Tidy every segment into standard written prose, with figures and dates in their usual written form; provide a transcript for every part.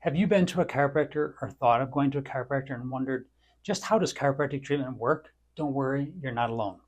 Have you been to a chiropractor or thought of going to a chiropractor and wondered just how does chiropractic treatment work? Don't worry, you're not alone.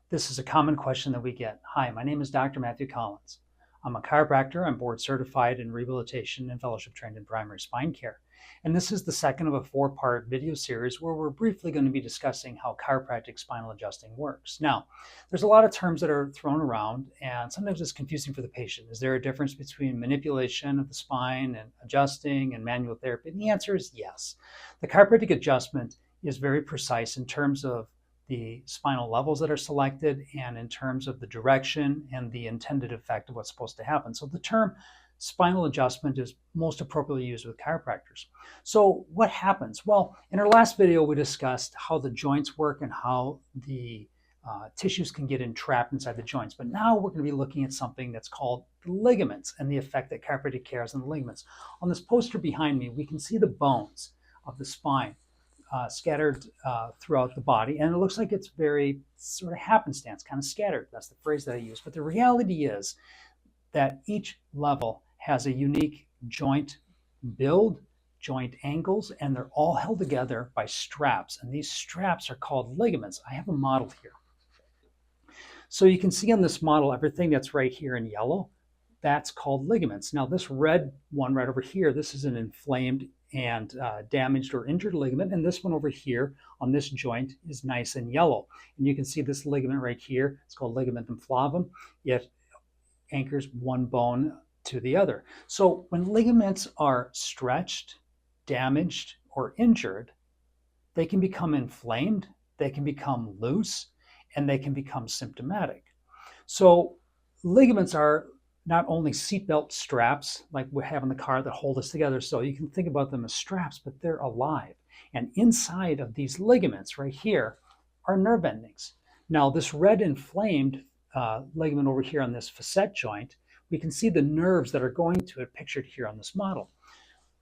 This is a common question that we get. Hi, my name is Dr. Matthew Collins. I'm a chiropractor. I'm board certified in rehabilitation and fellowship trained in primary spine care. And this is the second of a four-part video series where we're briefly going to be discussing how chiropractic spinal adjusting works. Now, there's a lot of terms that are thrown around, and sometimes it's confusing for the patient. Is there a difference between manipulation of the spine and adjusting and manual therapy? And the answer is yes. The chiropractic adjustment is very precise in terms of the spinal levels that are selected and in terms of the direction and the intended effect of what's supposed to happen. So the term spinal adjustment is most appropriately used with chiropractors. So what happens? Well, in our last video, we discussed how the joints work and how the tissues can get entrapped inside the joints. But now we're going to be looking at something that's called the ligaments and the effect that chiropractic care has on the ligaments. On this poster behind me, we can see the bones of the spine scattered throughout the body. And it looks like it's very sort of happenstance, kind of scattered. That's the phrase that I use. But the reality is that each level has a unique joint build, joint angles, and they're all held together by straps. And these straps are called ligaments. I have a model here. So you can see on this model, everything that's right here in yellow, that's called ligaments. Now this red one right over here, this is an inflamed and damaged or injured ligament. And this one over here on this joint is nice and yellow. And you can see this ligament right here, it's called ligament inflavum. It anchors one bone to the other. So when ligaments are stretched, damaged, or injured, they can become inflamed, they can become loose, and they can become symptomatic. So ligaments are not only seatbelt straps like we have in the car that hold us together, so you can think about them as straps, but they're alive. And inside of these ligaments right here are nerve endings. Now this red inflamed ligament over here on this facet joint, we can see the nerves that are going to it pictured here on this model.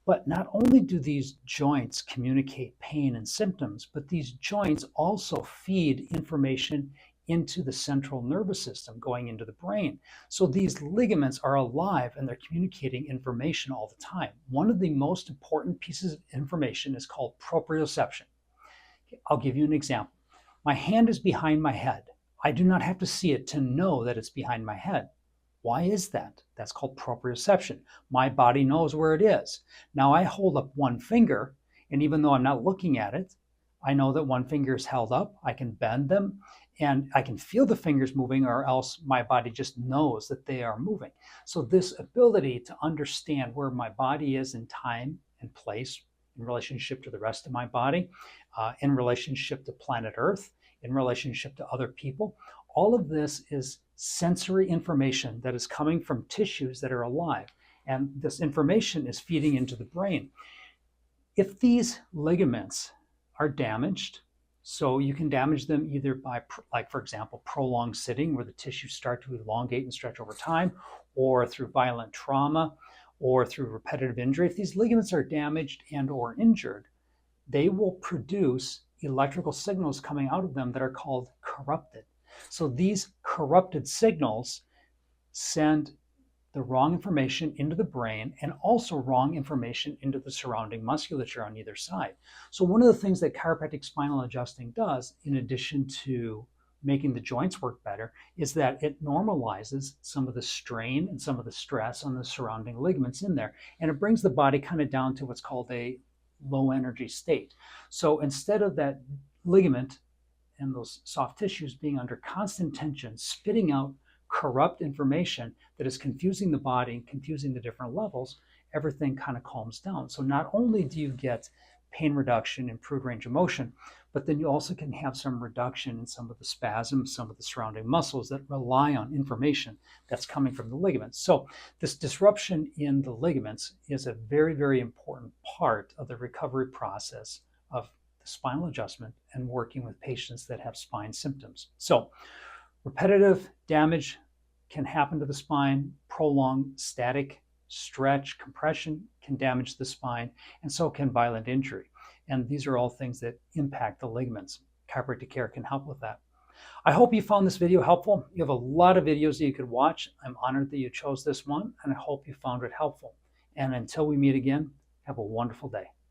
But not only do these joints communicate pain and symptoms, but these joints also feed information into the central nervous system going into the brain. So these ligaments are alive and they're communicating information all the time. One of the most important pieces of information is called proprioception. I'll give you an example. My hand is behind my head. I do not have to see it to know that it's behind my head. Why is that? That's called proprioception. My body knows where it is. Now I hold up one finger, and even though I'm not looking at it, I know that one finger is held up. I can bend them, and I can feel the fingers moving, or else my body just knows that they are moving. So this ability to understand where my body is in time and place in relationship to the rest of my body, in relationship to planet Earth, in relationship to other people, all of this is sensory information that is coming from tissues that are alive. And this information is feeding into the brain. If these ligaments are damaged, so you can damage them either by, like for example, prolonged sitting where the tissues start to elongate and stretch over time, or through violent trauma, or through repetitive injury. If these ligaments are damaged and or injured, they will produce electrical signals coming out of them that are called corrupted. So these corrupted signals send the wrong information into the brain and also wrong information into the surrounding musculature on either side. So one of the things that chiropractic spinal adjusting does, in addition to making the joints work better, is that it normalizes some of the strain and some of the stress on the surrounding ligaments in there. And it brings the body kind of down to what's called a low energy state. So instead of that ligament and those soft tissues being under constant tension, spitting out corrupt information that is confusing the body and confusing the different levels, everything kind of calms down. So not only do you get pain reduction, improved range of motion, but then you also can have some reduction in some of the spasms, some of the surrounding muscles that rely on information that's coming from the ligaments. So this disruption in the ligaments is a very, very important part of the recovery process of the spinal adjustment and working with patients that have spine symptoms. So repetitive damage can happen to the spine, prolonged static stretch, compression can damage the spine, and so can violent injury. And these are all things that impact the ligaments. Chiropractic care can help with that. I hope you found this video helpful. You have a lot of videos that you could watch. I'm honored that you chose this one, and I hope you found it helpful. And until we meet again, have Have a wonderful day.